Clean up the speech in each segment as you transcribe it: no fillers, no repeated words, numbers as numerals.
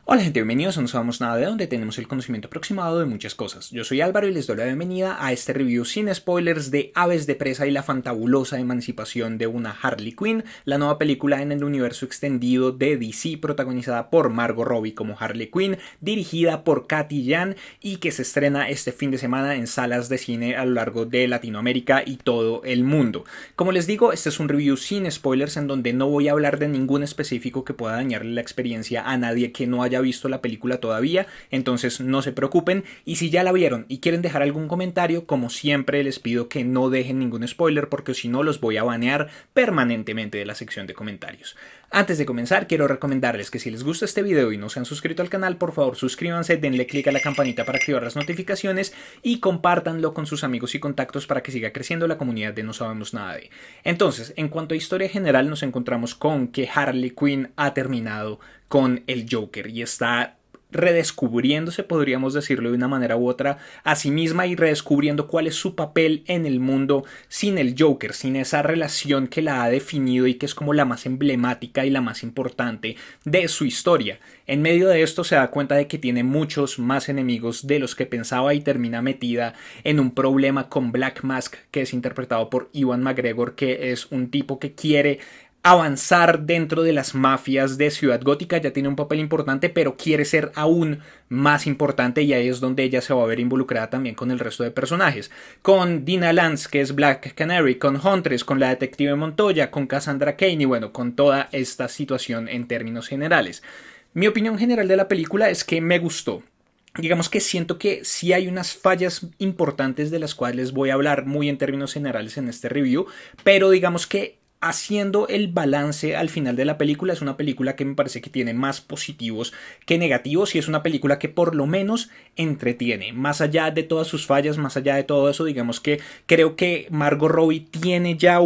Hola gente, bienvenidos a No Sabemos Nada de, donde tenemos el conocimiento aproximado de muchas cosas. Yo soy Álvaro y les doy la bienvenida a este review sin spoilers de Aves de Presa y la fantabulosa emancipación de una Harley Quinn, la nueva película en el universo extendido de DC protagonizada por Margot Robbie como Harley Quinn, dirigida por Cathy Yan y que se estrena este fin de semana en salas de cine a lo largo de Latinoamérica y todo el mundo. Como les digo, este es un review sin spoilers en donde no voy a hablar de ningún específico que pueda dañarle la experiencia a nadie que no haya visto la película todavía, entonces no se preocupen, y si ya la vieron y quieren dejar algún comentario, como siempre les pido que no dejen ningún spoiler porque si no los voy a banear permanentemente de la sección de comentarios. Antes de comenzar, quiero recomendarles que si les gusta este video y no se han suscrito al canal, por favor suscríbanse, denle click a la campanita para activar las notificaciones y compártanlo con sus amigos y contactos para que siga creciendo la comunidad de No Sabemos Nada de. Entonces, en cuanto a historia general, nos encontramos con que Harley Quinn ha terminado con el Joker y está redescubriéndose, podríamos decirlo de una manera u otra, a sí misma y redescubriendo cuál es su papel en el mundo sin el Joker, sin esa relación que la ha definido y que es como la más emblemática y la más importante de su historia. En medio de esto se da cuenta de que tiene muchos más enemigos de los que pensaba y termina metida en un problema con Black Mask, que es interpretado por Ewan McGregor, que es un tipo que quiere avanzar dentro de las mafias de Ciudad Gótica. Ya tiene un papel importante, pero quiere ser aún más importante, y ahí es donde ella se va a ver involucrada también con el resto de personajes, con Dina Lance, que es Black Canary, con Huntress, con la detective Montoya, con Cassandra Cain y bueno, con toda esta situación en términos generales. Mi opinión general de la película es que me gustó. Digamos que siento que sí hay unas fallas importantes de las cuales voy a hablar muy en términos generales en este review, pero digamos que haciendo el balance al final de la película, es una película que me parece que tiene más positivos que negativos y es una película que por lo menos entretiene, más allá de todas sus fallas, más allá de todo eso. Digamos que creo que Margot Robbie tiene ya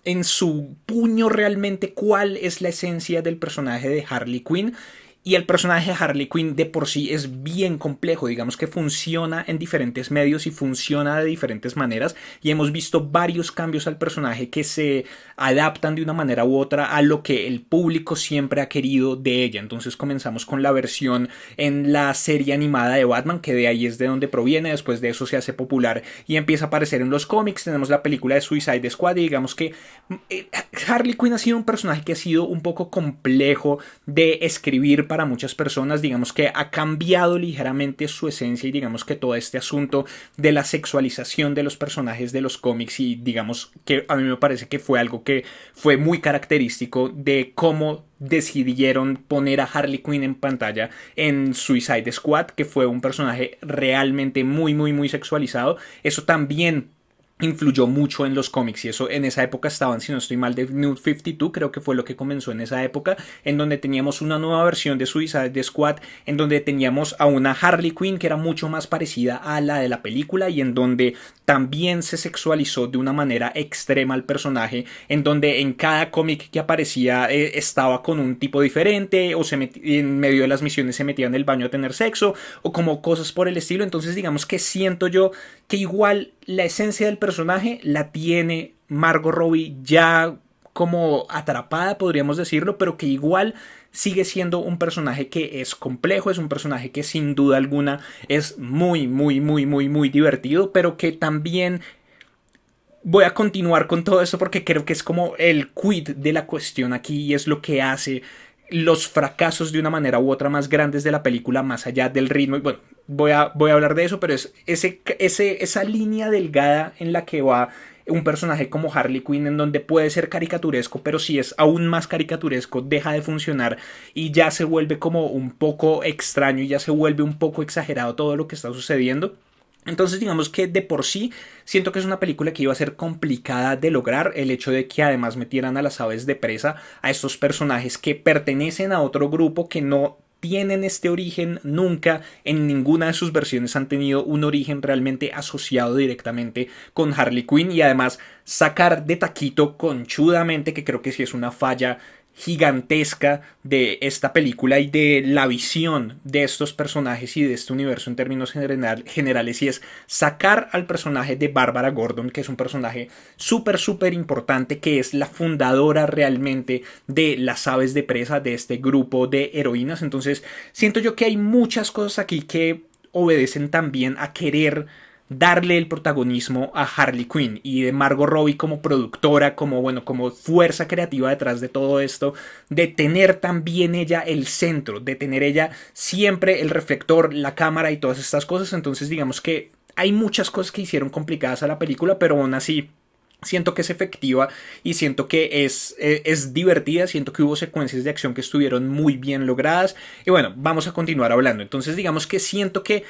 en su puño realmente cuál es la esencia del personaje de Harley Quinn. Y el personaje de Harley Quinn de por sí es bien complejo, digamos que funciona en diferentes medios y funciona de diferentes maneras, y hemos visto varios cambios al personaje que se adaptan de una manera u otra a lo que el público siempre ha querido de ella. Entonces comenzamos con la versión en la serie animada de Batman, que de ahí es de donde proviene, después de eso se hace popular y empieza a aparecer en los cómics. Tenemos la película de Suicide Squad y digamos que Harley Quinn ha sido un personaje que ha sido un poco complejo de escribir para muchas personas. Digamos que ha cambiado ligeramente su esencia y digamos que todo este asunto de la sexualización de los personajes de los cómics, y digamos que a mí me parece que fue algo que fue muy característico de cómo decidieron poner a Harley Quinn en pantalla en Suicide Squad, que fue un personaje realmente muy sexualizado. Eso también influyó mucho en los cómics, y eso en esa época estaban, si no estoy mal, de New 52, creo que fue lo que comenzó en esa época, en donde teníamos una nueva versión de Suicide Squad, en donde teníamos a una Harley Quinn que era mucho más parecida a la de la película y en donde también se sexualizó de una manera extrema al personaje, en donde en cada cómic que aparecía estaba con un tipo diferente, o en medio de las misiones se metía en el baño a tener sexo, o como cosas por el estilo. Entonces digamos que siento yo que igual la esencia del personaje la tiene Margot Robbie ya como atrapada, podríamos decirlo, pero que igual sigue siendo un personaje que es complejo, es un personaje que sin duda alguna es muy divertido, pero que también voy a continuar con todo esto porque creo que es como el quid de la cuestión aquí, y es lo que hace los fracasos de una manera u otra más grandes de la película, más allá del ritmo. Y bueno, voy a hablar de eso, pero es esa línea delgada en la que va un personaje como Harley Quinn, en donde puede ser caricaturesco, pero si es aún más caricaturesco deja de funcionar y ya se vuelve como un poco extraño y ya se vuelve un poco exagerado todo lo que está sucediendo. Entonces digamos que de por sí siento que es una película que iba a ser complicada de lograr. El hecho de que además metieran a las aves de presa, a estos personajes que pertenecen a otro grupo, que no tienen este origen nunca, en ninguna de sus versiones han tenido un origen realmente asociado directamente con Harley Quinn, y además sacar de taquito conchudamente, que creo que sí es una falla gigantesca de esta película y de la visión de estos personajes y de este universo en términos generales, y es sacar al personaje de Bárbara Gordon, que es un personaje súper importante, que es la fundadora realmente de las aves de presa, de este grupo de heroínas. Entonces siento yo que hay muchas cosas aquí que obedecen también a querer darle el protagonismo a Harley Quinn, y de Margot Robbie como productora, como bueno, como fuerza creativa detrás de todo esto, de tener también ella el centro, de tener ella siempre el reflector, la cámara y todas estas cosas. Entonces digamos que hay muchas cosas que hicieron complicadas a la película, pero aún así siento que es efectiva y siento que es divertida. Siento que hubo secuencias de acción que estuvieron muy bien logradas. Y bueno, vamos a continuar hablando. Entonces digamos que siento que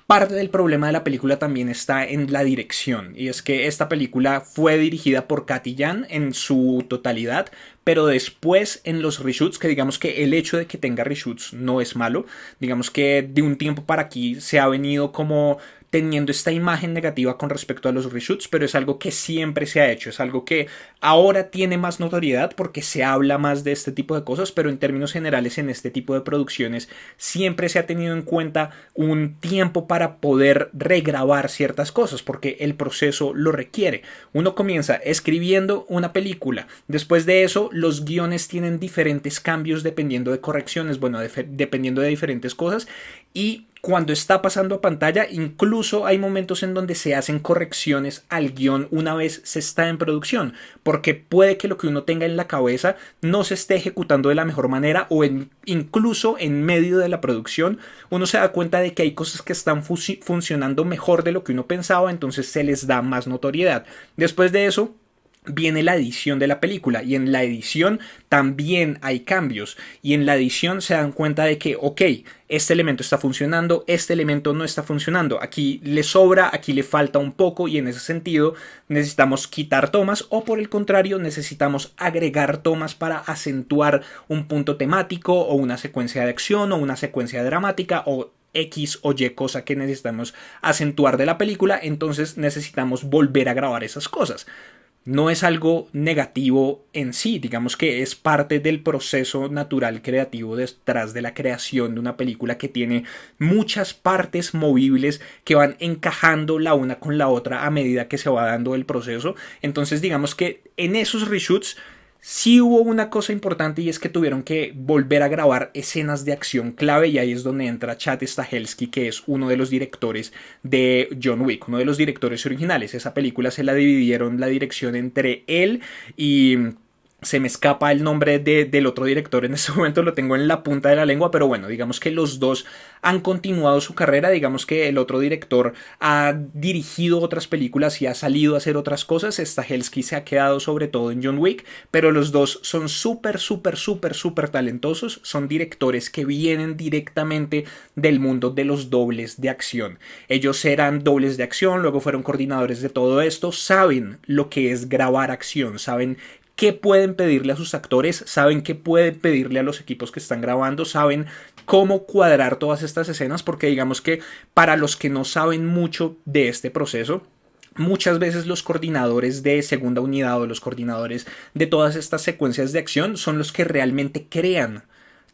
parte del problema de la película también está en la dirección, y es que esta película fue dirigida por Cathy Yan en su totalidad, pero después en los reshoots, que digamos que el hecho de que tenga reshoots no es malo, digamos que de un tiempo para aquí se ha venido como teniendo esta imagen negativa con respecto a los reshoots, pero es algo que siempre se ha hecho, es algo que ahora tiene más notoriedad porque se habla más de este tipo de cosas, pero en términos generales en este tipo de producciones siempre se ha tenido en cuenta un tiempo para poder regrabar ciertas cosas, porque el proceso lo requiere. Uno comienza escribiendo una película, después de eso los guiones tienen diferentes cambios dependiendo de correcciones, bueno, dependiendo de diferentes cosas, y cuando está pasando a pantalla, incluso hay momentos en donde se hacen correcciones al guión una vez se está en producción, porque puede que lo que uno tenga en la cabeza no se esté ejecutando de la mejor manera, o incluso en medio de la producción uno se da cuenta de que hay cosas que están funcionando mejor de lo que uno pensaba, entonces se les da más notoriedad. Después de eso viene la edición de la película, y en la edición también hay cambios, y en la edición se dan cuenta de que ok, este elemento está funcionando, este elemento no está funcionando, aquí le sobra, aquí le falta un poco, y en ese sentido necesitamos quitar tomas, o por el contrario necesitamos agregar tomas para acentuar un punto temático o una secuencia de acción o una secuencia dramática o X o Y cosa que necesitamos acentuar de la película. Entonces necesitamos volver a grabar esas cosas. No es algo negativo en sí, digamos que es parte del proceso natural creativo detrás de la creación de una película, que tiene muchas partes movibles que van encajando la una con la otra a medida que se va dando el proceso. Entonces digamos que en esos reshoots sí hubo una cosa importante, y es que tuvieron que volver a grabar escenas de acción clave, y ahí es donde entra Chad Stahelski, que es uno de los directores de John Wick, uno de los directores originales. Esa película se la dividieron la dirección entre él y se me escapa el nombre del otro director en este momento, lo tengo en la punta de la lengua, pero bueno, digamos que los dos han continuado su carrera. Digamos que el otro director ha dirigido otras películas y ha salido a hacer otras cosas. Stahelski se ha quedado sobre todo en John Wick, pero los dos son súper talentosos. Son directores que vienen directamente del mundo de los dobles de acción. Ellos eran dobles de acción, luego fueron coordinadores de todo esto, saben lo que es grabar acción, saben qué pueden pedirle a sus actores, saben qué pueden pedirle a los equipos que están grabando, saben cómo cuadrar todas estas escenas, porque digamos que para los que no saben mucho de este proceso, muchas veces los coordinadores de segunda unidad o los coordinadores de todas estas secuencias de acción son los que realmente crean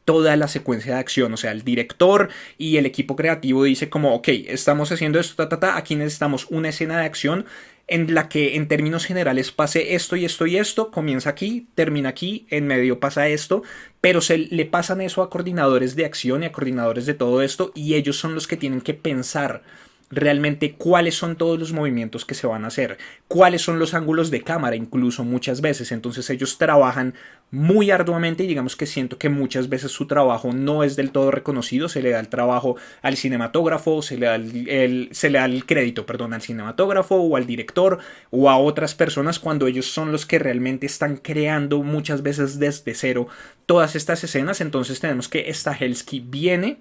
toda la secuencia de acción. O sea, el director y el equipo creativo dice como ok, estamos haciendo esto, aquí necesitamos una escena de acción en la que en términos generales pase esto y esto y esto, comienza aquí, termina aquí, en medio pasa esto, pero se le pasan eso a coordinadores de acción y a coordinadores de todo esto, y ellos son los que tienen que pensar realmente cuáles son todos los movimientos que se van a hacer, cuáles son los ángulos de cámara, incluso muchas veces. Entonces ellos trabajan muy arduamente, y digamos que siento que muchas veces su trabajo no es del todo reconocido. Se le da el trabajo al cinematógrafo, se le da el crédito, perdón, al cinematógrafo o al director o a otras personas, cuando ellos son los que realmente están creando muchas veces desde cero todas estas escenas. Entonces tenemos que Stahelski viene,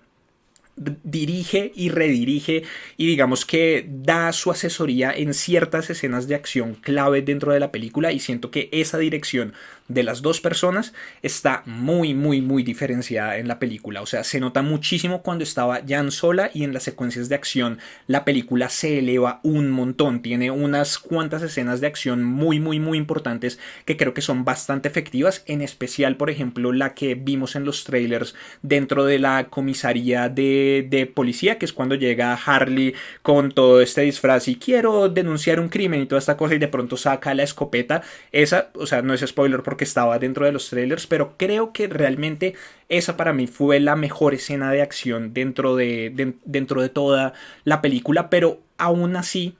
dirige y redirige, y digamos que da su asesoría en ciertas escenas de acción clave dentro de la película, y siento que esa dirección de las dos personas está muy diferenciada en la película. O sea, se nota muchísimo cuando estaba Jan sola, y en las secuencias de acción la película se eleva un montón. Tiene unas cuantas escenas de acción muy importantes que creo que son bastante efectivas, en especial, por ejemplo, la que vimos en los trailers dentro de la comisaría de policía, que es cuando llega Harley con todo este disfraz y quiero denunciar un crimen y toda esta cosa, y de pronto saca la escopeta. Esa, o sea, no es spoiler porque estaba dentro de los trailers, pero creo que realmente esa para mí fue la mejor escena de acción dentro de toda la película, pero aún así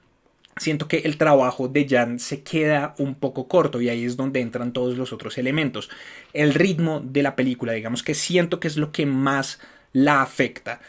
siento que el trabajo de Jan se queda un poco corto, y ahí es donde entran todos los otros elementos. El ritmo de la película, digamos que siento que es lo que más la afecta.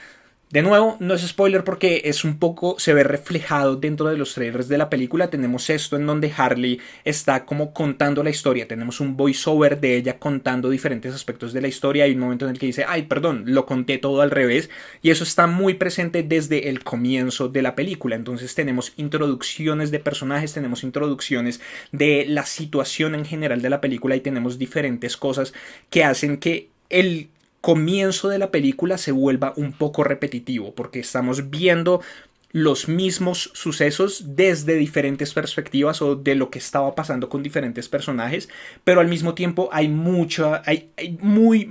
De nuevo, no es spoiler porque es un poco, se ve reflejado dentro de los trailers de la película. Tenemos esto en donde Harley está como contando la historia. Tenemos un voiceover de ella contando diferentes aspectos de la historia. Hay un momento en el que dice, ay, perdón, lo conté todo al revés. Y eso está muy presente desde el comienzo de la película. Entonces tenemos introducciones de personajes, tenemos introducciones de la situación en general de la película, y tenemos diferentes cosas que hacen que el comienzo de la película se vuelva un poco repetitivo, porque estamos viendo los mismos sucesos desde diferentes perspectivas, o de lo que estaba pasando con diferentes personajes, pero al mismo tiempo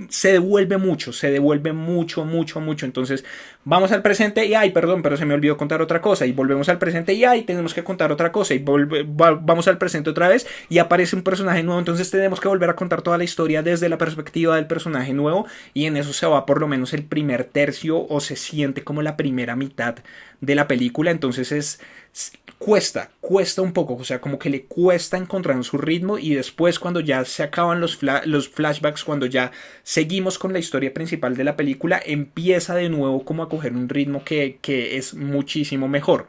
se devuelve mucho. Entonces vamos al presente y ay, perdón, pero se me olvidó contar otra cosa, y volvemos al presente y ay, tenemos que contar otra cosa, y vamos al presente otra vez y aparece un personaje nuevo, entonces tenemos que volver a contar toda la historia desde la perspectiva del personaje nuevo, y en eso se va por lo menos el primer tercio, o se siente como la primera mitad de la película. Entonces cuesta un poco, o sea, como que le cuesta encontrar su ritmo, y después cuando ya se acaban los flashbacks, cuando ya seguimos con la historia principal de la película, empieza de nuevo como a coger un ritmo que es muchísimo mejor.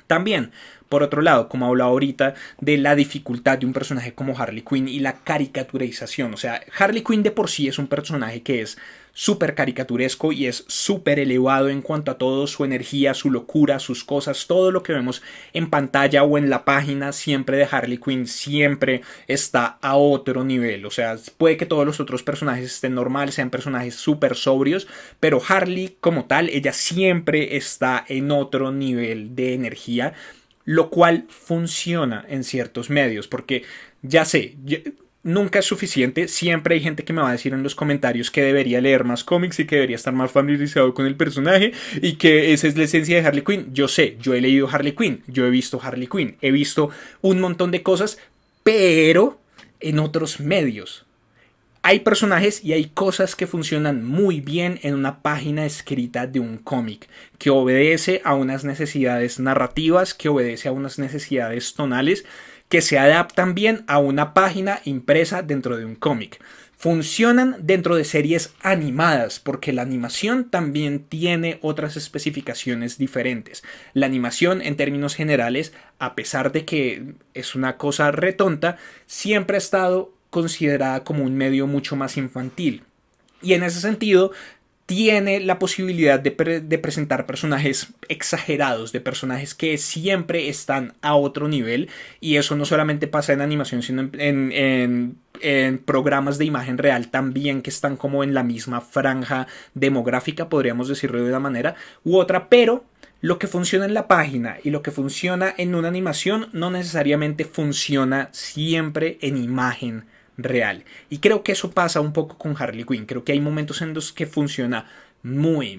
También, por otro lado, como hablaba ahorita de la dificultad de un personaje como Harley Quinn y la caricaturización, o sea, Harley Quinn de por sí es un personaje que es súper caricaturesco y es súper elevado en cuanto a todo, su energía, su locura, sus cosas, todo lo que vemos en pantalla o en la página siempre de Harley Quinn siempre está a otro nivel. O sea, puede que todos los otros personajes estén normales, sean personajes súper sobrios, pero Harley como tal, ella siempre está en otro nivel de energía, lo cual funciona en ciertos medios, porque ya sé, nunca es suficiente. Siempre hay gente que me va a decir en los comentarios que debería leer más cómics y que debería estar más familiarizado con el personaje, y que esa es la esencia de Harley Quinn. Yo sé, yo he leído Harley Quinn, yo he visto Harley Quinn, he visto un montón de cosas, pero en otros medios. Hay personajes y hay cosas que funcionan muy bien en una página escrita de un cómic, que obedece a unas necesidades narrativas, que obedece a unas necesidades tonales, que se adaptan bien a una página impresa dentro de un cómic. Funcionan dentro de series animadas, porque la animación también tiene otras especificaciones diferentes. La animación, en términos generales, a pesar de que es una cosa retonta, siempre ha estado considerada como un medio mucho más infantil. Y en ese sentido, tiene la posibilidad de presentar personajes exagerados, de personajes que siempre están a otro nivel, y eso no solamente pasa en animación, sino en programas de imagen real también, que están como en la misma franja demográfica, podríamos decirlo de una manera u otra, pero lo que funciona en la página y lo que funciona en una animación no necesariamente funciona siempre en imagen real. Y creo que eso pasa un poco con Harley Quinn. Creo que hay momentos en los que funciona muy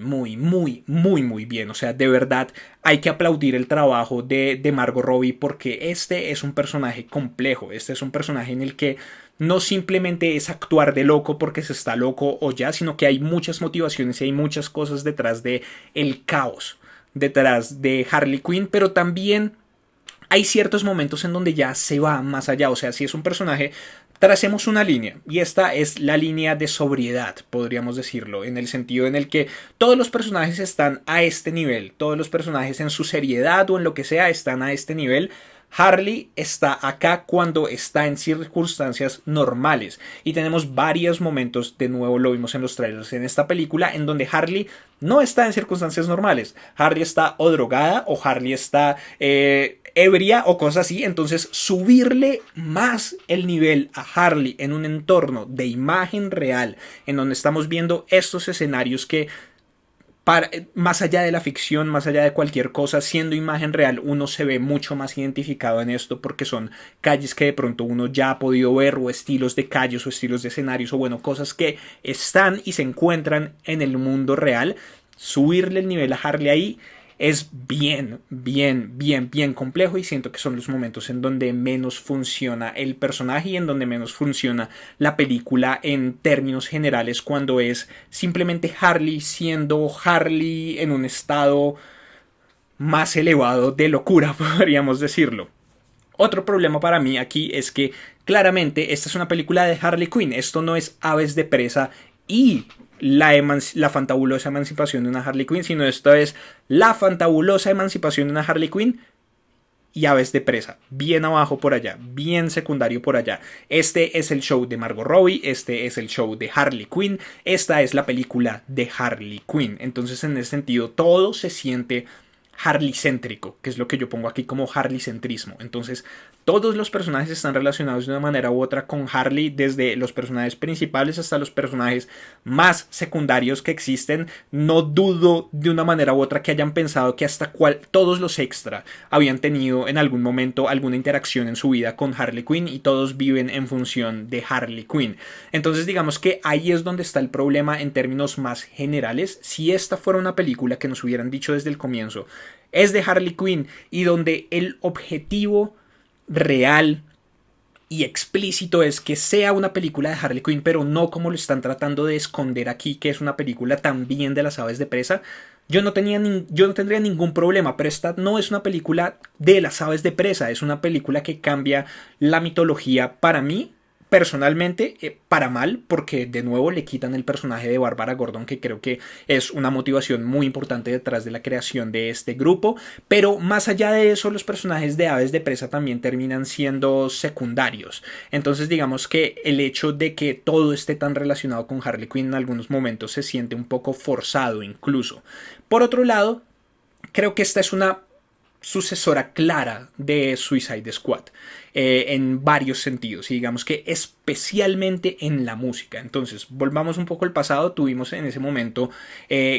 bien. O sea, de verdad hay que aplaudir el trabajo de Margot Robbie, porque este es un personaje complejo. Este es un personaje en el que no simplemente es actuar de loco porque se está loco o ya, sino que hay muchas motivaciones y hay muchas cosas detrás de el caos, detrás de Harley Quinn, pero también hay ciertos momentos en donde ya se va más allá. O sea, si es un personaje, tracemos una línea, y esta es la línea de sobriedad, podríamos decirlo, en el sentido en el que todos los personajes están a este nivel, todos los personajes en su seriedad o en lo que sea están a este nivel. Harley está acá cuando está en circunstancias normales y tenemos varios momentos, de nuevo lo vimos en los trailers en esta película, en donde Harley no está en circunstancias normales. Harley está o drogada o Harley está ebria o cosas así. Entonces subirle más el nivel a Harley en un entorno de imagen real, en donde estamos viendo estos escenarios que más allá de la ficción, más allá de cualquier cosa, siendo imagen real, uno se ve mucho más identificado en esto porque son calles que de pronto uno ya ha podido ver, o estilos de calles o estilos de escenarios, o bueno, cosas que están y se encuentran en el mundo real. Subirle el nivel a Harley ahí es bien complejo, y siento que son los momentos en donde menos funciona el personaje y en donde menos funciona la película en términos generales, cuando es simplemente Harley siendo Harley en un estado más elevado de locura, podríamos decirlo. Otro problema para mí aquí es que claramente esta es una película de Harley Quinn. Esto no es Aves de Presa y la fantabulosa emancipación de una Harley Quinn, sino esto es la fantabulosa emancipación de una Harley Quinn y Aves de Presa, bien abajo por allá, bien secundario por allá. Este es el show de Margot Robbie, este es el show de Harley Quinn, esta es la película de Harley Quinn. Entonces, en ese sentido, todo se siente Harley-céntrico, que es lo que yo pongo aquí como Harley-centrismo. Entonces, todos los personajes están relacionados de una manera u otra con Harley, desde los personajes principales hasta los personajes más secundarios que existen. No dudo de una manera u otra que hayan pensado que todos los extra habían tenido en algún momento alguna interacción en su vida con Harley Quinn, y todos viven en función de Harley Quinn. Entonces, digamos que ahí es donde está el problema en términos más generales. Si esta fuera una película que nos hubieran dicho desde el comienzo es de Harley Quinn, y donde el objetivo real y explícito es que sea una película de Harley Quinn, pero no como lo están tratando de esconder aquí, que es una película también de las Aves de Presa, yo no tendría ningún problema. Pero esta no es una película de las Aves de Presa, es una película que cambia la mitología para mí, personalmente, para mal, porque de nuevo le quitan el personaje de Bárbara Gordon, que creo que es una motivación muy importante detrás de la creación de este grupo. Pero más allá de eso, los personajes de Aves de Presa también terminan siendo secundarios. Entonces, digamos que el hecho de que todo esté tan relacionado con Harley Quinn en algunos momentos se siente un poco forzado incluso. Por otro lado, creo que esta es una sucesora clara de Suicide Squad, en varios sentidos, y digamos que especialmente en la música. Entonces, volvamos un poco al pasado. Tuvimos en ese momento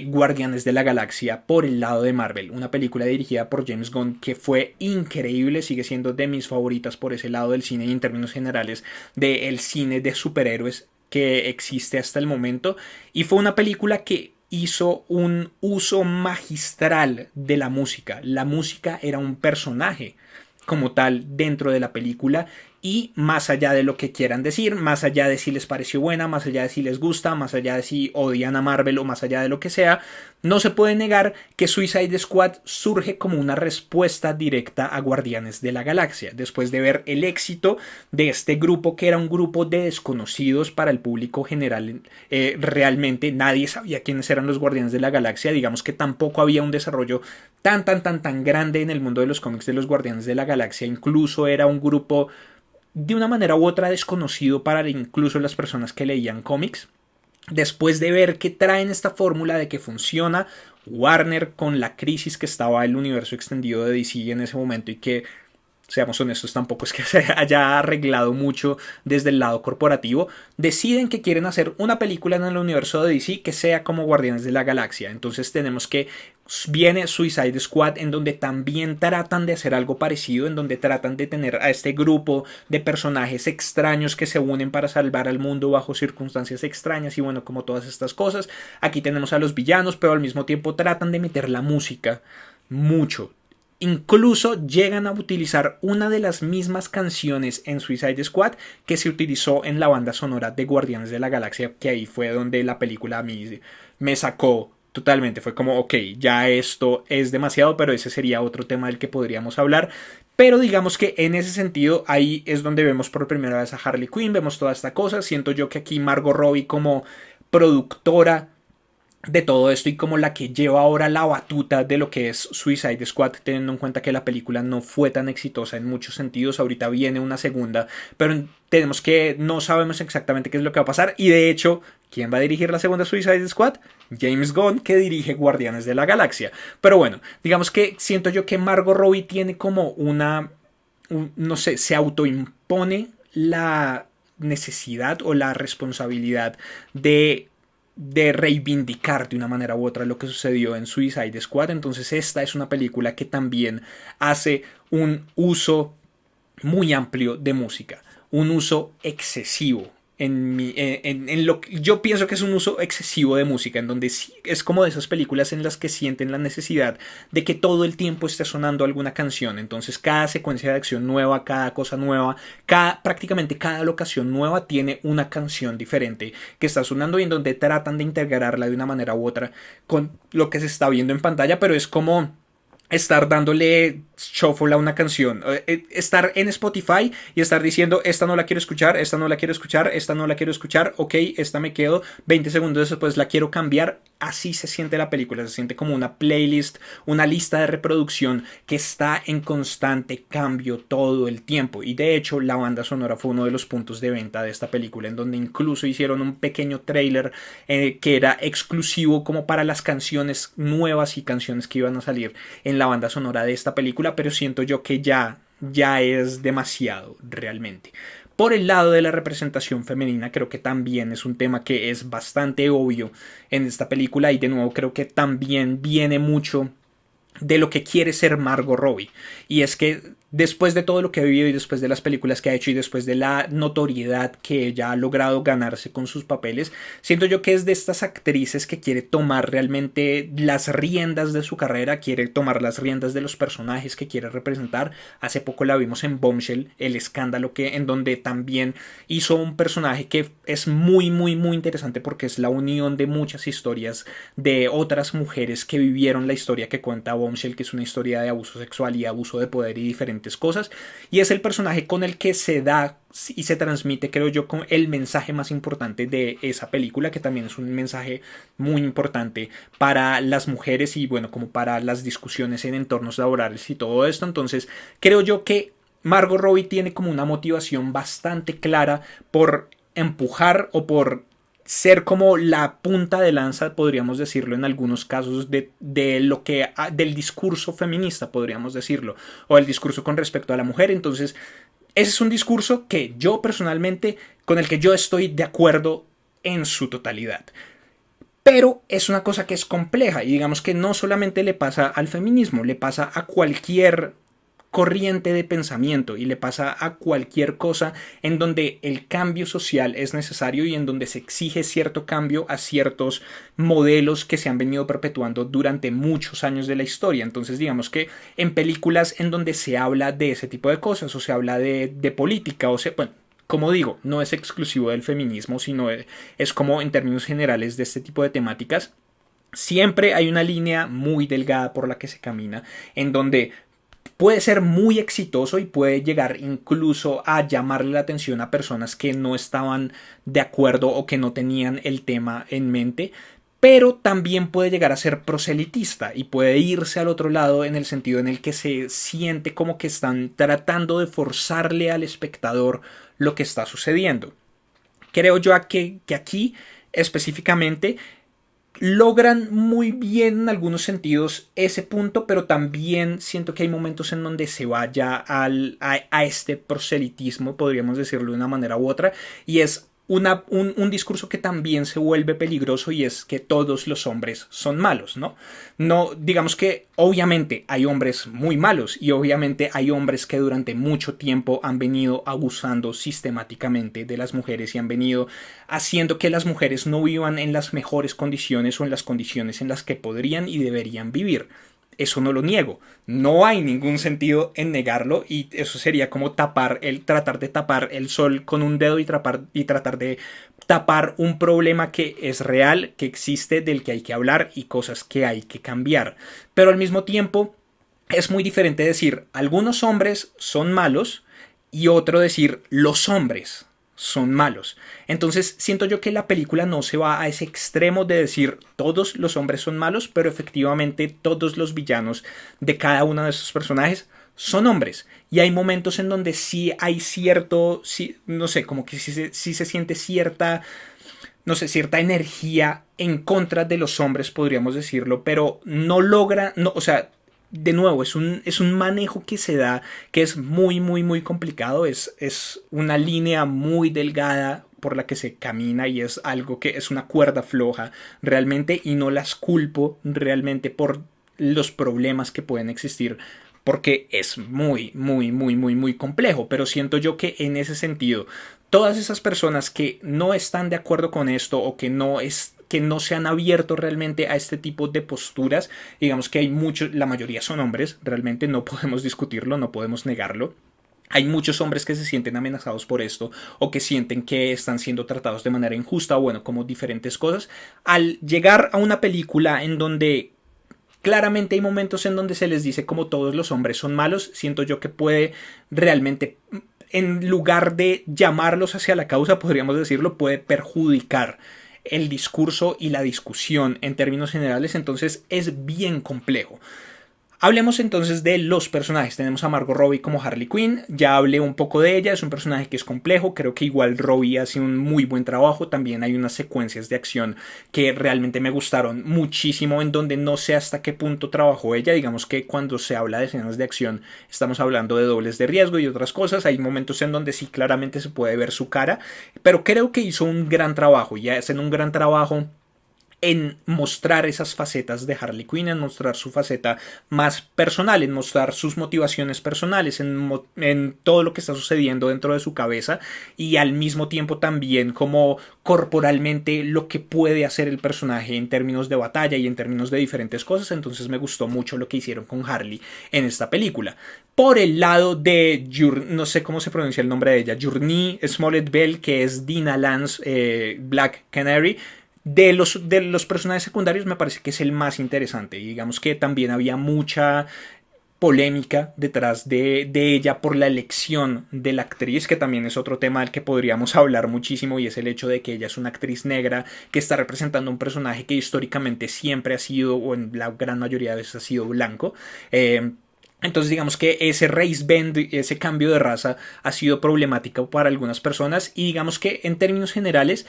Guardianes de la Galaxia por el lado de Marvel, una película dirigida por James Gunn que fue increíble, sigue siendo de mis favoritas por ese lado del cine y en términos generales del cine de superhéroes que existe hasta el momento. Y fue una película que hizo un uso magistral de la música. La música era un personaje como tal dentro de la película, y más allá de lo que quieran decir, más allá de si les pareció buena, más allá de si les gusta, más allá de si odian a Marvel o más allá de lo que sea, no se puede negar que Suicide Squad surge como una respuesta directa a Guardianes de la Galaxia, después de ver el éxito de este grupo, que era un grupo de desconocidos para el público general. Realmente nadie sabía quiénes eran los Guardianes de la Galaxia. Digamos que tampoco había un desarrollo tan grande en el mundo de los cómics de los Guardianes de la Galaxia. Incluso era un grupo de una manera u otra desconocido para incluso las personas que leían cómics. Después de ver que traen esta fórmula de que funciona, Warner, con la crisis que estaba el universo extendido de DC en ese momento, y que, seamos honestos, tampoco es que se haya arreglado mucho desde el lado corporativo, deciden que quieren hacer una película en el universo de DC que sea como Guardianes de la Galaxia. Entonces tenemos que viene Suicide Squad, en donde también tratan de hacer algo parecido, en donde tratan de tener a este grupo de personajes extraños que se unen para salvar al mundo bajo circunstancias extrañas, y bueno, como todas estas cosas. Aquí tenemos a los villanos, pero al mismo tiempo tratan de meter la música mucho. Incluso llegan a utilizar una de las mismas canciones en Suicide Squad que se utilizó en la banda sonora de Guardianes de la Galaxia, que ahí fue donde la película a mí me sacó totalmente. Fue como, ok, ya esto es demasiado, pero ese sería otro tema del que podríamos hablar. Pero digamos que en ese sentido, ahí es donde vemos por primera vez a Harley Quinn, vemos toda esta cosa. Siento yo que aquí Margot Robbie, como productora de todo esto y como la que lleva ahora la batuta de lo que es Suicide Squad, teniendo en cuenta que la película no fue tan exitosa en muchos sentidos. Ahorita viene una segunda, pero tenemos que no sabemos exactamente qué es lo que va a pasar. Y de hecho, ¿quién va a dirigir la segunda Suicide Squad? James Gunn, que dirige Guardianes de la Galaxia. Pero bueno, digamos que siento yo que Margot Robbie tiene como no sé, se autoimpone la necesidad o la responsabilidad de reivindicar de una manera u otra lo que sucedió en Suicide Squad. Entonces esta es una película que también hace un uso muy amplio de música, un uso excesivo. Yo pienso que es un uso excesivo de música, en donde sí, es como de esas películas en las que sienten la necesidad de que todo el tiempo esté sonando alguna canción. Entonces cada secuencia de acción nueva, cada cosa nueva, prácticamente cada locación nueva tiene una canción diferente que está sonando y en donde tratan de integrarla de una manera u otra con lo que se está viendo en pantalla, pero es como estar dándole shuffle a una canción, estar en Spotify y estar diciendo esta no la quiero escuchar, esta no la quiero escuchar, esta no la quiero escuchar, ok, esta me quedo, 20 segundos después la quiero cambiar. Así se siente la película, se siente como una playlist, una lista de reproducción que está en constante cambio todo el tiempo. Y de hecho la banda sonora fue uno de los puntos de venta de esta película, en donde incluso hicieron un pequeño trailer que era exclusivo como para las canciones nuevas y canciones que iban a salir en la banda sonora de esta película, pero siento yo que ya es demasiado realmente. Por el lado de la representación femenina, creo que también es un tema que es bastante obvio en esta película y de nuevo creo que también viene mucho de lo que quiere ser Margot Robbie. Y es que después de todo lo que ha vivido y después de las películas que ha hecho y después de la notoriedad que ella ha logrado ganarse con sus papeles, siento yo que es de estas actrices que quiere tomar realmente las riendas de su carrera, quiere tomar las riendas de los personajes que quiere representar. Hace poco la vimos en Bombshell, el escándalo, que en donde también hizo un personaje que es muy interesante porque es la unión de muchas historias de otras mujeres que vivieron la historia que cuenta Bombshell, que es una historia de abuso sexual y abuso de poder y diferentes cosas, y es el personaje con el que se da y se transmite, creo yo, con el mensaje más importante de esa película, que también es un mensaje muy importante para las mujeres y bueno, como para las discusiones en entornos laborales y todo esto. Entonces creo yo que Margot Robbie tiene como una motivación bastante clara por empujar o por ser como la punta de lanza, podríamos decirlo en algunos casos, de lo que del discurso feminista, podríamos decirlo, o el discurso con respecto a la mujer. Entonces ese es un discurso que yo personalmente, con el que yo estoy de acuerdo en su totalidad. Pero es una cosa que es compleja y digamos que no solamente le pasa al feminismo, le pasa a cualquier corriente de pensamiento y le pasa a cualquier cosa en donde el cambio social es necesario y en donde se exige cierto cambio a ciertos modelos que se han venido perpetuando durante muchos años de la historia. Entonces digamos que en películas en donde se habla de ese tipo de cosas o se habla de política o se, bueno, como digo, no es exclusivo del feminismo, sino es como en términos generales de este tipo de temáticas. Siempre hay una línea muy delgada por la que se camina, en donde puede ser muy exitoso y puede llegar incluso a llamarle la atención a personas que no estaban de acuerdo o que no tenían el tema en mente, pero también puede llegar a ser proselitista y puede irse al otro lado en el sentido en el que se siente como que están tratando de forzarle al espectador lo que está sucediendo. Creo yo que aquí específicamente logran muy bien en algunos sentidos ese punto, pero también siento que hay momentos en donde se vaya a este proselitismo, podríamos decirlo de una manera u otra, y es un discurso que también se vuelve peligroso y es que todos los hombres son malos, ¿no? No, digamos que obviamente hay hombres muy malos y obviamente hay hombres que durante mucho tiempo han venido abusando sistemáticamente de las mujeres y han venido haciendo que las mujeres no vivan en las mejores condiciones o en las condiciones en las que podrían y deberían vivir. Eso no lo niego, no hay ningún sentido en negarlo y eso sería como tratar de tapar el sol con un dedo y tratar de tapar un problema que es real, que existe, del que hay que hablar y cosas que hay que cambiar. Pero al mismo tiempo es muy diferente decir algunos hombres son malos y otro decir los hombres son malos. Entonces siento yo que la película no se va a ese extremo de decir todos los hombres son malos, pero efectivamente todos los villanos de cada uno de estos personajes son hombres. Y hay momentos en donde sí hay cierto, sí, no sé, como que sí se siente cierta, no sé, cierta energía en contra de los hombres, podríamos decirlo, pero no logra, no, o sea, de nuevo, es un manejo que se da que es muy, muy, muy complicado, es una línea muy delgada por la que se camina y es algo que es una cuerda floja realmente y no las culpo realmente por los problemas que pueden existir porque es muy, muy, muy, muy, muy complejo, pero siento yo que en ese sentido, todas esas personas que no están de acuerdo con esto o que no se han abierto realmente a este tipo de posturas, digamos que hay muchos, la mayoría son hombres, realmente no podemos discutirlo, no podemos negarlo. Hay muchos hombres que se sienten amenazados por esto o que sienten que están siendo tratados de manera injusta o bueno, como diferentes cosas. Al llegar a una película en donde claramente hay momentos en donde se les dice como todos los hombres son malos, siento yo que puede realmente, en lugar de llamarlos hacia la causa, podríamos decirlo, puede perjudicar el discurso y la discusión en términos generales, entonces es bien complejo. Hablemos entonces de los personajes. Tenemos a Margot Robbie como Harley Quinn. Ya hablé un poco de ella. Es un personaje que es complejo. Creo que igual Robbie hace un muy buen trabajo. También hay unas secuencias de acción que realmente me gustaron muchísimo. En donde no sé hasta qué punto trabajó ella. Digamos que cuando se habla de escenas de acción estamos hablando de dobles de riesgo y otras cosas. Hay momentos en donde sí claramente se puede ver su cara. Pero creo que hizo un gran trabajo. Ya hacen un gran trabajo en mostrar esas facetas de Harley Quinn, en mostrar su faceta más personal, en mostrar sus motivaciones personales, en todo lo que está sucediendo dentro de su cabeza y al mismo tiempo también como corporalmente lo que puede hacer el personaje en términos de batalla y en términos de diferentes cosas. Entonces me gustó mucho lo que hicieron con Harley en esta película. Por el lado de, no sé cómo se pronuncia el nombre de ella, Jurnee Smollett Bell, que es Dina Lance, Black Canary. De los personajes secundarios me parece que es el más interesante. Y digamos que también había mucha polémica detrás de ella por la elección de la actriz, que también es otro tema del que podríamos hablar muchísimo, y es el hecho de que ella es una actriz negra que está representando un personaje que históricamente siempre ha sido, o en la gran mayoría de veces ha sido blanco. Entonces digamos que ese race bend, ese cambio de raza ha sido problemático para algunas personas y digamos que en términos generales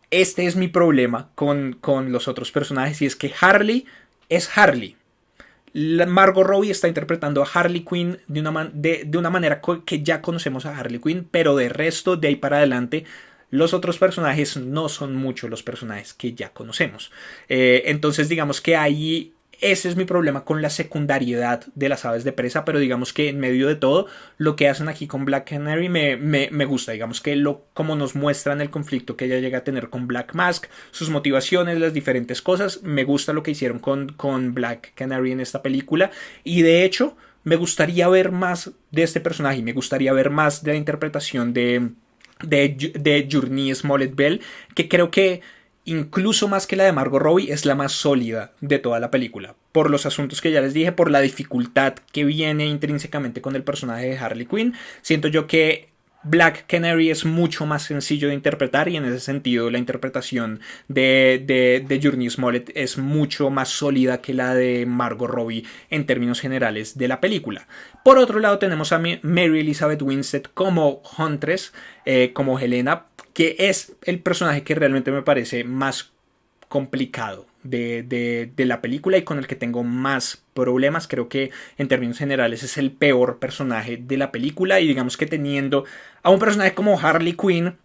este es mi problema con los otros personajes y es que Harley es Harley. Margot Robbie está interpretando a Harley Quinn de una manera que ya conocemos a Harley Quinn, pero de resto, de ahí para adelante, los otros personajes no son mucho los personajes que ya conocemos. Entonces digamos que ahí ese es mi problema con la secundariedad de las aves de presa, pero digamos que en medio de todo lo que hacen aquí con Black Canary me gusta, digamos que como nos muestran el conflicto que ella llega a tener con Black Mask, sus motivaciones, las diferentes cosas, me gusta lo que hicieron con Black Canary en esta película y de hecho me gustaría ver más de este personaje, me gustaría ver más de la interpretación de Jurnee Smollett Bell, que creo que incluso más que la de Margot Robbie, es la más sólida de toda la película. Por los asuntos que ya les dije, por la dificultad que viene intrínsecamente con el personaje de Harley Quinn. Siento yo que Black Canary es mucho más sencillo de interpretar y en ese sentido la interpretación de Jurnee Smollett es mucho más sólida que la de Margot Robbie en términos generales de la película. Por otro lado tenemos a Mary Elizabeth Winstead como Huntress, como Helena, que es el personaje que realmente me parece más complicado de la película y con el que tengo más problemas. Creo que en términos generales es el peor personaje de la película y digamos que teniendo a un personaje como Harley Quinn,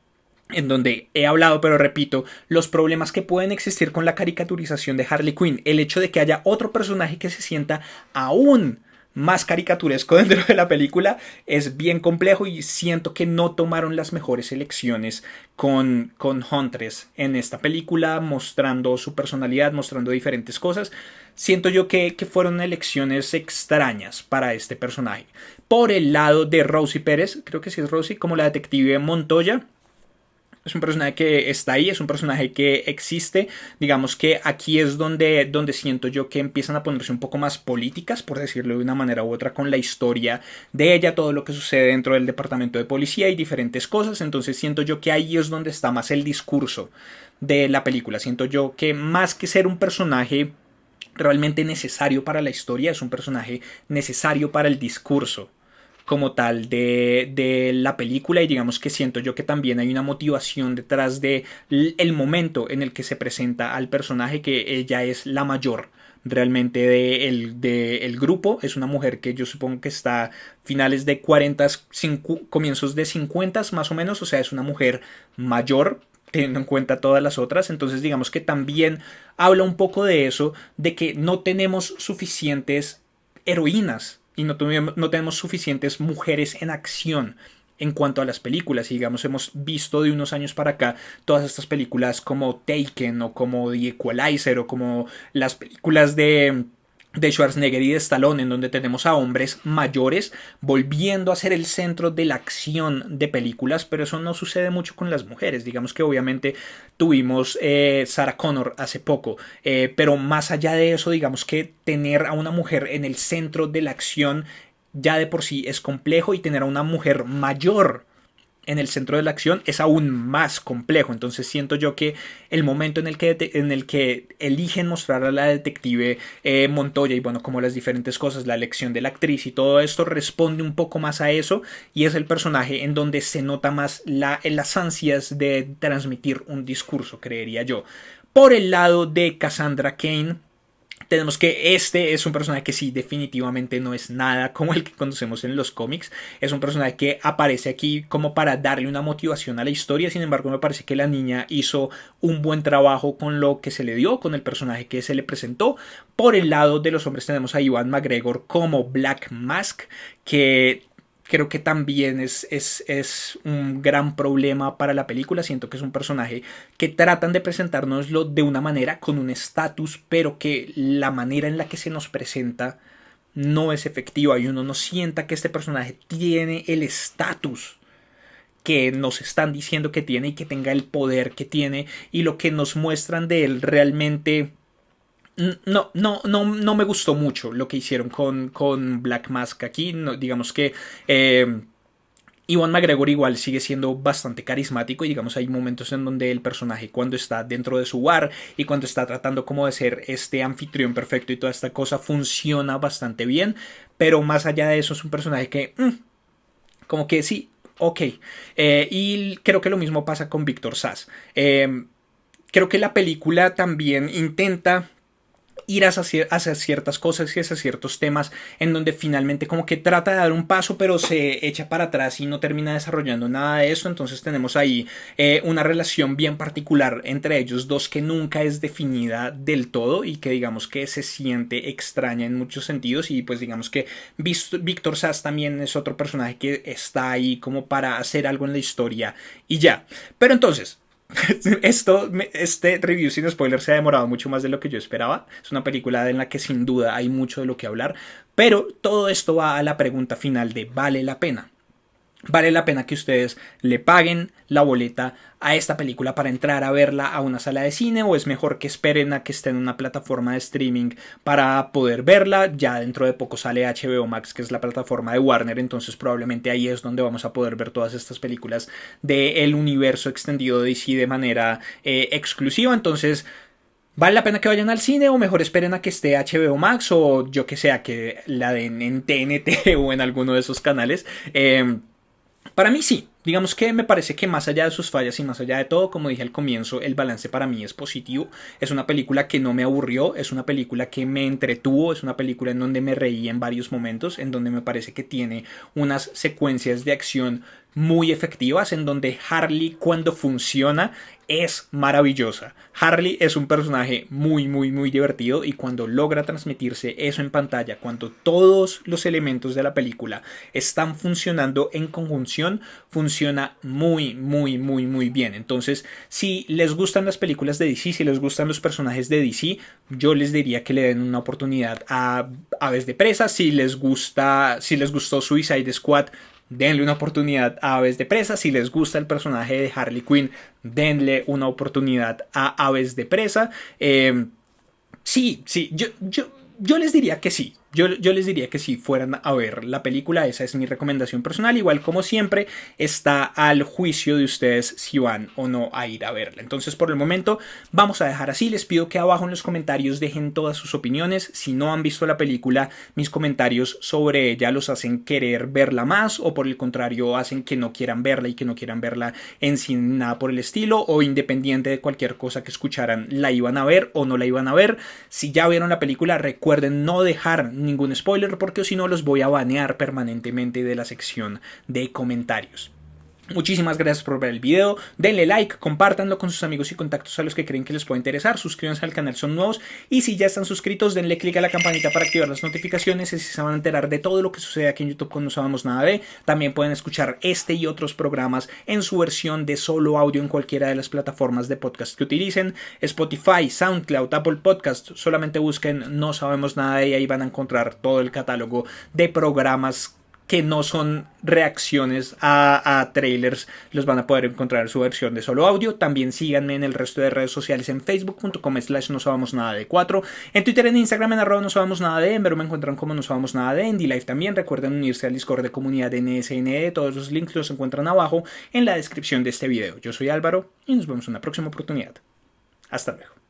en donde he hablado, pero repito, los problemas que pueden existir con la caricaturización de Harley Quinn, el hecho de que haya otro personaje que se sienta aún más caricaturesco dentro de la película es bien complejo y siento que no tomaron las mejores elecciones con Huntress en esta película, mostrando su personalidad, mostrando diferentes cosas. Siento yo que fueron elecciones extrañas para este personaje. Por el lado de Rosie Pérez, creo que sí es Rosie, como la detective Montoya, Es un personaje que está ahí, es un personaje que existe. Digamos que aquí es donde siento yo que empiezan a ponerse un poco más políticas, por decirlo de una manera u otra, con la historia de ella, todo lo que sucede dentro del departamento de policía y diferentes cosas. Entonces siento yo que ahí es donde está más el discurso de la película. Siento yo que más que ser un personaje realmente necesario para la historia, es un personaje necesario para el discurso como tal de la película, y digamos que siento yo que también hay una motivación detrás de el momento en el que se presenta al personaje, que ella es la mayor realmente de el grupo. Es una mujer que yo supongo que está finales de 40, comienzos de 50 más o menos, o sea, es una mujer mayor teniendo en cuenta todas las otras. Entonces digamos que también habla un poco de eso, de que no tenemos suficientes heroínas y no tenemos suficientes mujeres en acción en cuanto a las películas. Y digamos, hemos visto de unos años para acá todas estas películas como Taken o como The Equalizer o como las películas de Schwarzenegger y de Stallone, en donde tenemos a hombres mayores volviendo a ser el centro de la acción de películas, pero eso no sucede mucho con las mujeres. Digamos que obviamente tuvimos Sarah Connor hace poco, pero más allá de eso, digamos que tener a una mujer en el centro de la acción ya de por sí es complejo, y tener a una mujer mayor en el centro de la acción es aún más complejo. Entonces siento yo que el momento en el que eligen mostrar a la detective Montoya, y bueno, como las diferentes cosas, la elección de la actriz y todo esto responde un poco más a eso, y es el personaje en donde se nota más las ansias de transmitir un discurso, creería yo. Por el lado de Cassandra Cain, tenemos que este es un personaje que sí, definitivamente no es nada como el que conocemos en los cómics. Es un personaje que aparece aquí como para darle una motivación a la historia. Sin embargo, me parece que la niña hizo un buen trabajo con lo que se le dio, con el personaje que se le presentó. Por el lado de los hombres tenemos a Ewan McGregor como Black Mask, que creo que también es un gran problema para la película. Siento que es un personaje que tratan de presentárnoslo de una manera con un estatus, pero que la manera en la que se nos presenta no es efectiva, y uno no sienta que este personaje tiene el estatus que nos están diciendo que tiene, y que tenga el poder que tiene, y lo que nos muestran de él realmente no me gustó mucho lo que hicieron con Black Mask aquí. No, digamos que Ewan McGregor igual sigue siendo bastante carismático, y digamos hay momentos en donde el personaje, cuando está dentro de su bar y cuando está tratando como de ser este anfitrión perfecto y toda esta cosa, funciona bastante bien. Pero más allá de eso es un personaje que como que sí, ok. Y creo que lo mismo pasa con Víctor Sass. Creo que la película también intenta ir hacia ciertas cosas y hacia ciertos temas, en donde finalmente como que trata de dar un paso pero se echa para atrás y no termina desarrollando nada de eso. Entonces tenemos ahí una relación bien particular entre ellos dos, que nunca es definida del todo y que digamos que se siente extraña en muchos sentidos. Y pues digamos que Víctor Sass también es otro personaje que está ahí como para hacer algo en la historia y ya. Pero entonces este review sin spoiler se ha demorado mucho más de lo que yo esperaba. Es una película en la que sin duda hay mucho de lo que hablar, pero todo esto va a la pregunta final de ¿vale la pena? ¿Vale la pena que ustedes le paguen la boleta a esta película para entrar a verla a una sala de cine, o es mejor que esperen a que esté en una plataforma de streaming para poder verla? Ya dentro de poco sale HBO Max, que es la plataforma de Warner, entonces probablemente ahí es donde vamos a poder ver todas estas películas del universo extendido de DC de manera exclusiva. Entonces, ¿vale la pena que vayan al cine, o mejor esperen a que esté HBO Max, o yo que sé, a que la den en TNT o en alguno de esos canales? Para mí sí, digamos que me parece que más allá de sus fallas y más allá de todo, como dije al comienzo, el balance para mí es positivo. Es una película que no me aburrió, es una película que me entretuvo, es una película en donde me reí en varios momentos, en donde me parece que tiene unas secuencias de acción muy efectivas, en donde Harley, cuando funciona, es maravillosa. Harley es un personaje muy divertido, y cuando logra transmitirse eso en pantalla, cuando todos los elementos de la película están funcionando en conjunción, funciona muy bien. Entonces, si les gustan las películas de DC, si les gustan los personajes de DC, yo les diría que le den una oportunidad a Aves de Presa. Si les gustó Suicide Squad, denle una oportunidad a Aves de Presa. Si les gusta el personaje de Harley Quinn, denle una oportunidad a Aves de Presa. Sí, yo les diría que sí. Yo les diría que si fueran a ver la película, esa es mi recomendación personal. Igual como siempre, está al juicio de ustedes si van o no a ir a verla. Entonces, por el momento, vamos a dejar así. Les pido que abajo en los comentarios dejen todas sus opiniones. Si no han visto la película, mis comentarios sobre ella los hacen querer verla más, o por el contrario, hacen que no quieran verla y que no quieran verla en sin nada por el estilo, o independiente de cualquier cosa que escucharan, la iban a ver o no la iban a ver. Si ya vieron la película, recuerden no dejar ningún spoiler, porque si no los voy a banear permanentemente de la sección de comentarios. Muchísimas gracias por ver el video, denle like, compártanlo con sus amigos y contactos a los que creen que les puede interesar, suscríbanse al canal si son nuevos y si ya están suscritos denle click a la campanita para activar las notificaciones y así se van a enterar de todo lo que sucede aquí en YouTube cuando no sabemos nada de. También pueden escuchar este y otros programas en su versión de solo audio en cualquiera de las plataformas de podcast que utilicen, Spotify, SoundCloud, Apple Podcast, solamente busquen No Sabemos Nada de y ahí van a encontrar todo el catálogo de programas que no son reacciones a trailers, los van a poder encontrar en su versión de solo audio. También síganme en el resto de redes sociales en facebook.com/nosabamosnada4, en Twitter, en Instagram, en @nosabamosnada, en Vero me encuentran como No Sabamos Nada de, en D-Live también. Recuerden unirse al Discord de comunidad NSNE, todos los links los encuentran abajo en la descripción de este video. Yo soy Álvaro y nos vemos en una próxima oportunidad. Hasta luego.